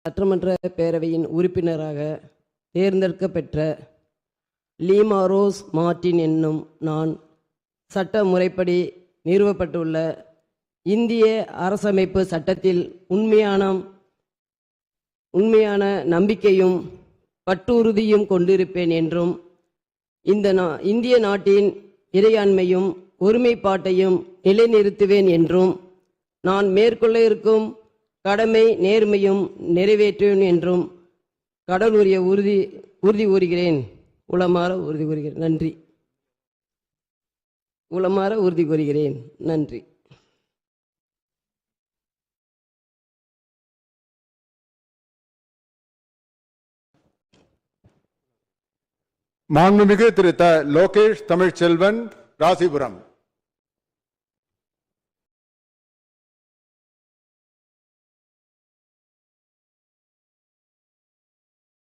சட்டமன்ற பேரவையின் உறுப்பினராக தேர்ந்தெடுக்கப்பெற்ற லீமா ரோஸ் மார்டின் என்னும் நான் சட்ட முறைப்படி நிறுவப்பட்டுள்ள இந்திய அரசமைப்பு சட்டத்தில் உண்மையான நம்பிக்கையும் பற்றுறுதியும் கொண்டிருப்பேன் என்றும் இந்திய நாட்டின் இறையாண்மையும் ஒருமைப்பாட்டையும் நிலைநிறுத்துவேன் என்றும் நான் மேற்கொள்ள இருக்கும் கடமை நேர்மையும் நிறைவேற்றுவேன் என்றும் கடவுளுடைய உறுதி கூறுகிறேன். உளமாற உறுதி கூறுகிறேன். நன்றி. உளமாற உறுதி கூறுகிறேன். நன்றி. மாண்புமிகு திரு லோகேஷ் தமிழ்ச்செல்வன், ராசிபுரம்.